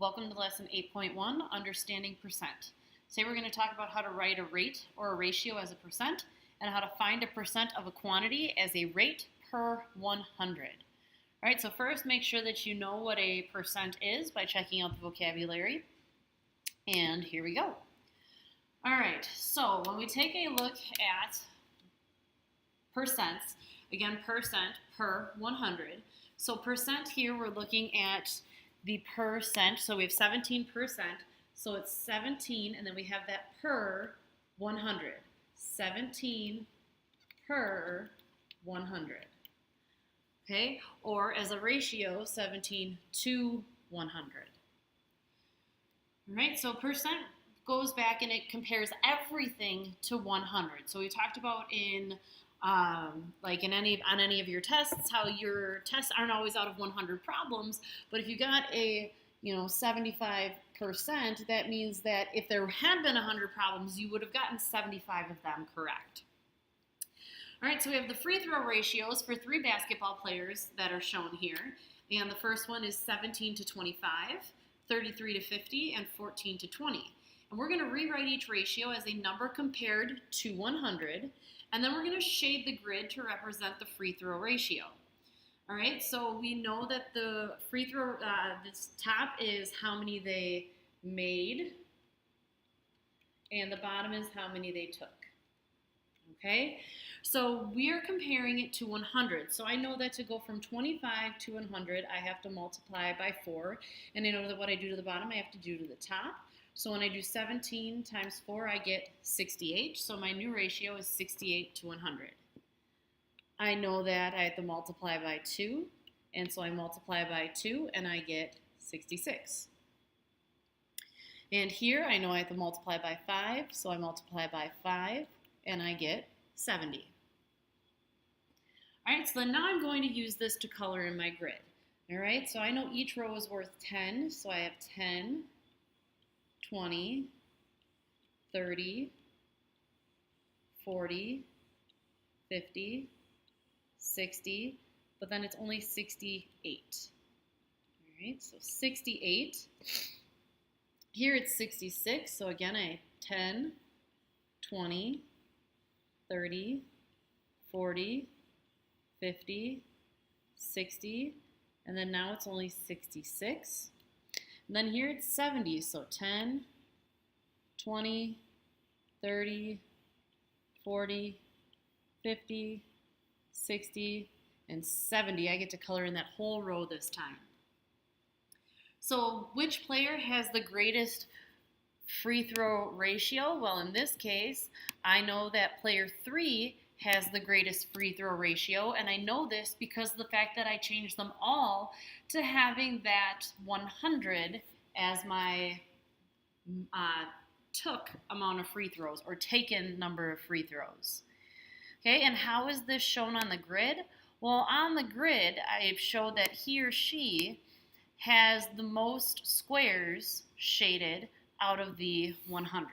Welcome to lesson 8.1, Understanding Percent. Today we're going to talk about how to write a rate or a ratio as a percent and how to find a percent of a quantity as a rate per 100. All right, so first make sure that you know what a percent is by checking out the vocabulary. And here we go. All right, so when we take a look at percents, again, percent per 100. So percent here, we're looking at the percent. So we have 17%. So it's 17, and then we have that per 100. 17 per 100. Okay? Or as a ratio, 17 to 100. All right, so percent goes back and it compares everything to 100. So we talked about on any of your tests, how your tests aren't always out of 100 problems, but if you got a 75%, that means that if there had been 100 problems, you would have gotten 75 of them correct. All right, so we have the free throw ratios for 3 basketball players that are shown here, and the first one is 17 to 25, 33 to 50, and 14 to 20. And we're going to rewrite each ratio as a number compared to 100, and then we're going to shade the grid to represent the free throw ratio. All right, so we know that the free throw, this top is how many they made, and the bottom is how many they took. Okay, so we're comparing it to 100. So I know that to go from 25 to 100, I have to multiply by 4, and I know that what I do to the bottom, I have to do to the top. So when I do 17 times 4, I get 68. So my new ratio is 68 to 100. I know that I have to multiply by 2, and so I multiply by 2, and I get 66. And here I know I have to multiply by 5, so I multiply by 5, and I get 70. All right, so then now I'm going to use this to color in my grid. All right, so I know each row is worth 10, so I have 10, 20, 30, 40, 50, 60, but then it's only 68. All right, so 68. Here it's 66, so again I have 10, 20, 30, 40, 50, 60, and then now it's only 66. And then here it's 70, so 10, 20, 30, 40, 50, 60, and 70. I get to color in that whole row this time. So which player has the greatest free throw ratio? Well, in this case, I know that player 3 has the greatest free throw ratio, and I know this because of the fact that I changed them all to having that 100 as my took amount of free throws, or taken number of free throws. Okay, and how is this shown on the grid? Well, on the grid, I showed that he or she has the most squares shaded out of the 100.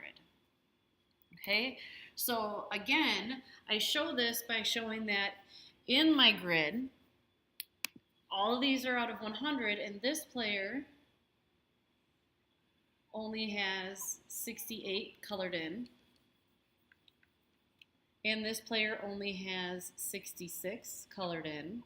Okay, so again, I show this by showing that in my grid, all of these are out of 100, and this player only has 68 colored in, and this player only has 66 colored in,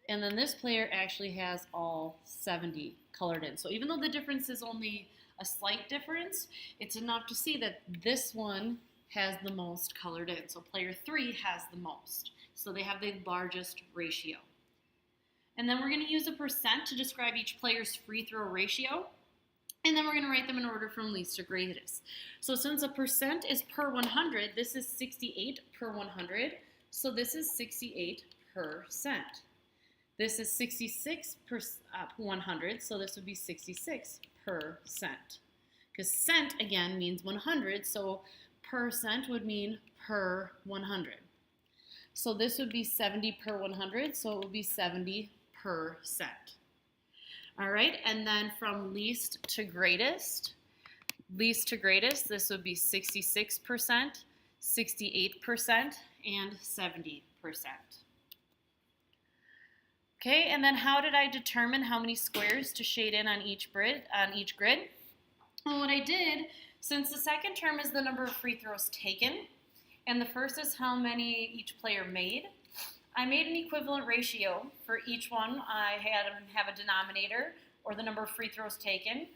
and then this player actually has all 70 colored in. So even though the difference is only a slight difference, it's enough to see that this one has the most colored in. So player 3 has the most. So they have the largest ratio. And then we're going to use a percent to describe each player's free throw ratio. And then we're going to write them in order from least to greatest. So since a percent is per 100, this is 68 per 100. So this is 68%. This is 66 per 100, so this would be 66%. Because cent, again, means 100, so percent would mean per 100. So this would be 70 per 100, so it would be 70%. All right, and then from least to greatest, this would be 66%, 68%, and 70%. Okay, and then how did I determine how many squares to shade in on each grid? Well, what I did, since the second term is the number of free throws taken, and the first is how many each player made, I made an equivalent ratio for each one. I had them have a denominator, or the number of free throws taken,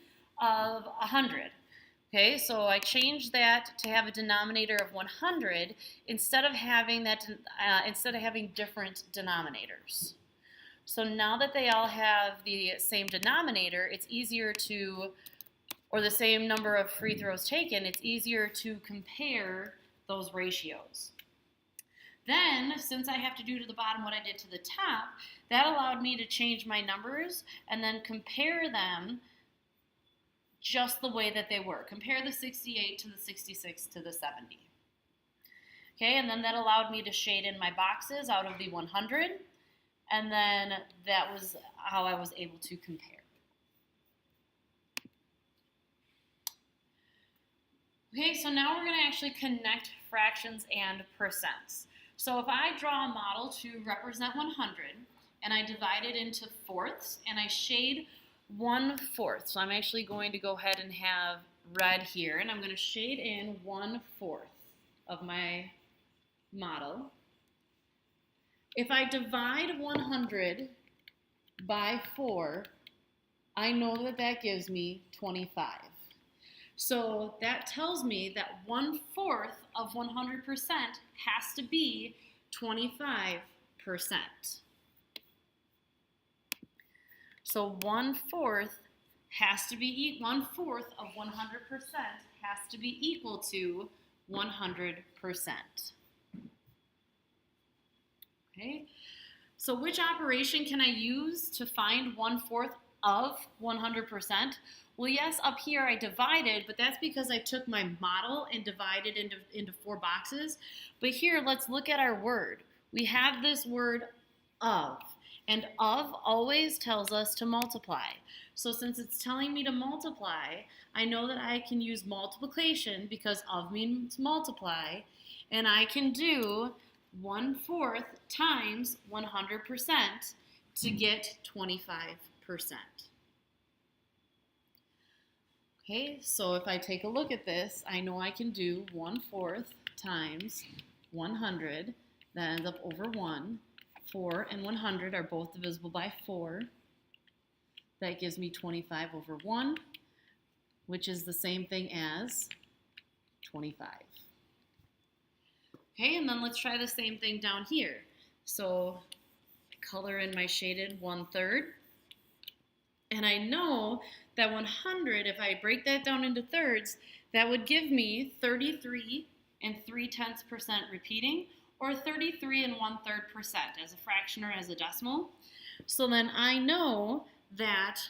of 100. Okay, so I changed that to have a denominator of 100 instead of having different denominators. So now that they all have the same denominator, it's easier to, or the same number of free throws taken, it's easier to compare those ratios. Then, since I have to do to the bottom what I did to the top, that allowed me to change my numbers and then compare them just the way that they were. Compare the 68 to the 66 to the 70. Okay, and then that allowed me to shade in my boxes out of the 100, and then that was how I was able to compare. Okay, so now we're going to actually connect fractions and percents. So if I draw a model to represent 100, and I divide it into fourths, and I shade 1/4. So I'm actually going to go ahead and have red here, and I'm going to shade in 1/4 of my model. If I divide 100 by 4, I know that that gives me 25. So that tells me that 1/4 of 100% has to be 25%. So 1/4 has to be 1/4 of 100% has to be equal to 100%. Okay. So which operation can I use to find 1/4 of 100%? Well, yes, up here I divided, but that's because I took my model and divided into 4 boxes. But here, let's look at our word. We have this word of, and of always tells us to multiply. So since it's telling me to multiply, I know that I can use multiplication because of means multiply, and I can do 1/4 times 100% to get 25%. Okay, so if I take a look at this, I know I can do 1/4 times 100, that ends up over 1. 4 and 100 are both divisible by 4. That gives me 25 over 1, which is the same thing as 25. Okay, and then let's try the same thing down here. So color in my shaded 1/3. And I know that 100, if I break that down into thirds, that would give me 33 3/10% repeating, or 33 1/3% as a fraction or as a decimal. So then I know that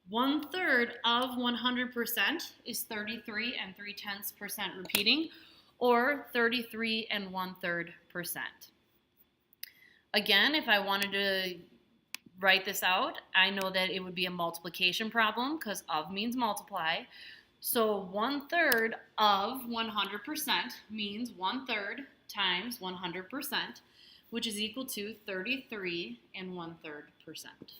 1/3 of 100% is 33 3/10% repeating, or 33 1/3%. Again, if I wanted to write this out, I know that it would be a multiplication problem because of means multiply. So 1/3 of 100% means 1/3 times 100%, which is equal to 33 1/3%.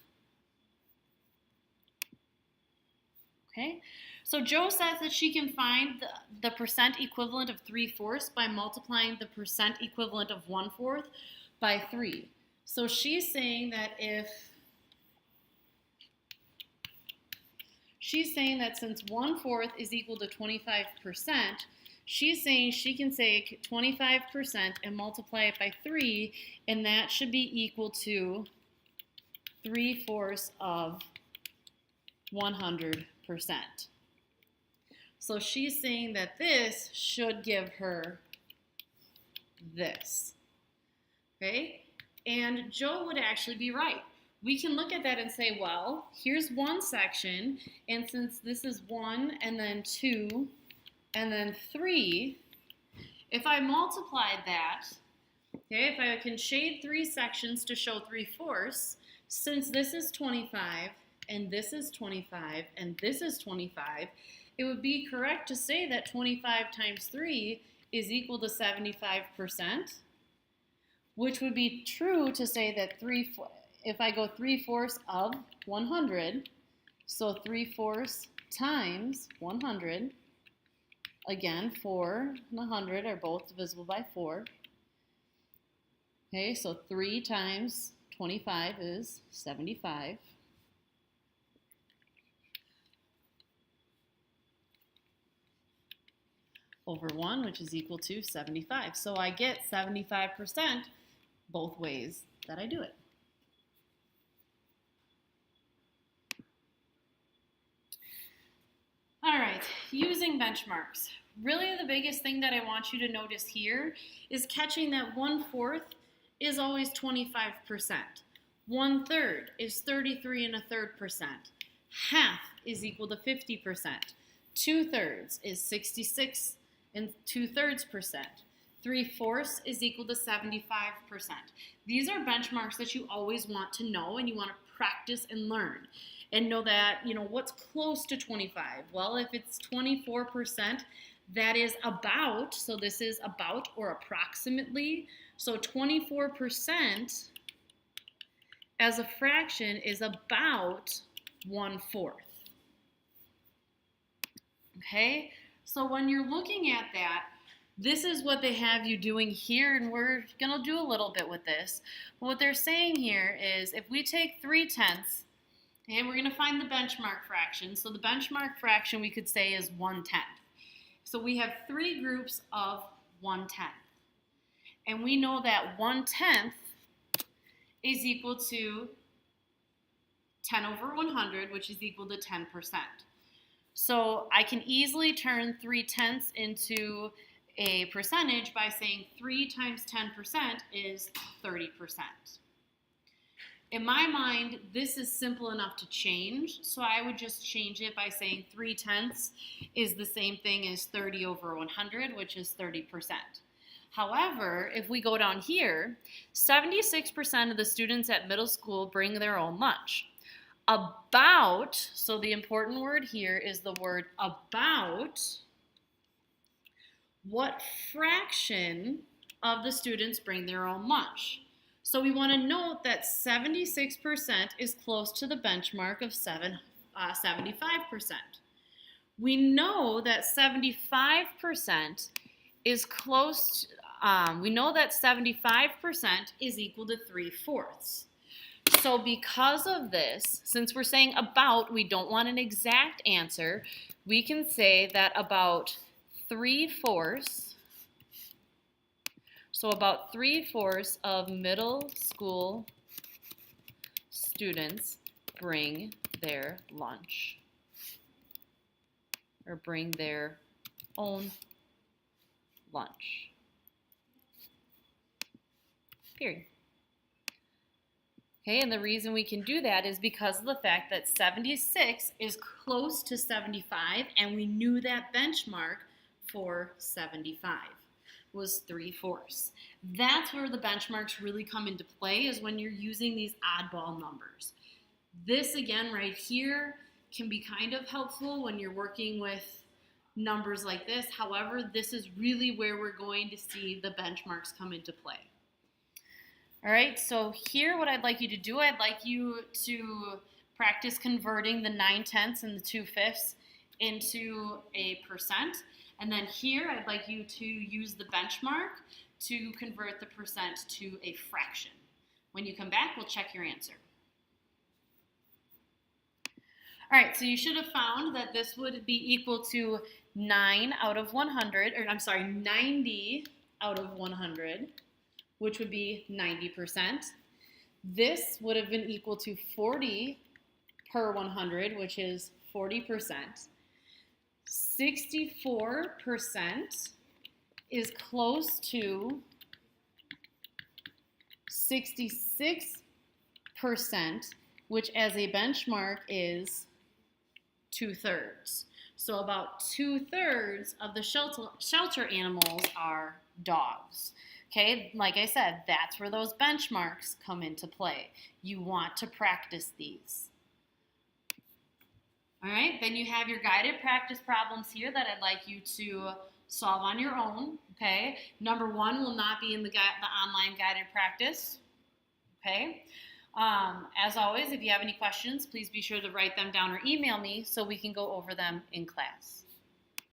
Okay, so Jo says that she can find the percent equivalent of 3/4 by multiplying the percent equivalent of 1/4 by 3. So she's saying that since 1/4 is equal to 25%, she's saying she can take 25% and multiply it by 3, and that should be equal to 3/4 of 100%. So she's saying that this should give her this. Okay? And Jo would actually be right. We can look at that and say, well, here's one section, and since this is 1 and then 2 and then 3, if I multiplied that, okay, if I can shade 3 sections to show 3/4, since this is 25 and this is 25 and this is 25, it would be correct to say that 25 times 3 is equal to 75%, which would be true to say that if I go 3/4 of 100, so 3/4 times 100, again, 4 and 100 are both divisible by 4. Okay, so 3 times 25 is 75. Over 1, which is equal to 75. So I get 75% both ways that I do it. All right, using benchmarks. Really the biggest thing that I want you to notice here is catching that 1/4 is always 25%. 1/3 is 33 1/3%. Half is equal to 50%. 2/3 is 66 2/3%. 3/4 is equal to 75%. These are benchmarks that you always want to know and you want to practice and learn. And know that, what's close to 25? Well, if it's 24%, that is about, so this is about or approximately, so 24% as a fraction is about 1/4. Okay, so when you're looking at that, this is what they have you doing here, and we're going to do a little bit with this. But what they're saying here is if we take 3/10, and we're going to find the benchmark fraction. So the benchmark fraction we could say is 1/10. So we have 3 groups of 1/10. And we know that 1/10 is equal to 10 over 100, which is equal to 10%. So I can easily turn 3/10 into a percentage by saying 3 times 10% is 30%. In my mind, this is simple enough to change, so I would just change it by saying 3/10 is the same thing as 30 over 100, which is 30%. However, if we go down here, 76% of the students at middle school bring their own lunch. About, so the important word here is the word about, what fraction of the students bring their own lunch? So we want to note that 76% is close to the benchmark of 75%. We know that 75% is close, we know that 75% is equal to 3/4. So because of this, since we're saying about, we don't want an exact answer, we can say that about 3/4, so about 3/4 of middle school students bring their lunch or bring their own lunch. Period. Okay, and the reason we can do that is because of the fact that 76 is close to 75, and we knew that benchmark for 75 was 3/4. That's where the benchmarks really come into play, is when you're using these oddball numbers. This again right here can be kind of helpful when you're working with numbers like this. However, this is really where we're going to see the benchmarks come into play. All right, so here what I'd like you to do, I'd like you to practice converting the 9/10 and the 2/5 into a percent. And then here I'd like you to use the benchmark to convert the percent to a fraction. When you come back, we'll check your answer. All right, so you should have found that this would be equal to 9 out of 100, or I'm sorry, 90 out of 100, which would be 90%. This would have been equal to 40 per 100, which is 40%. 64% is close to 66%, which as a benchmark is 2/3. So about 2/3 of the shelter animals are dogs. Okay, like I said, that's where those benchmarks come into play. You want to practice these. All right, then you have your guided practice problems here that I'd like you to solve on your own, okay? Number 1 will not be in the online guided practice, okay? As always, if you have any questions, please be sure to write them down or email me so we can go over them in class.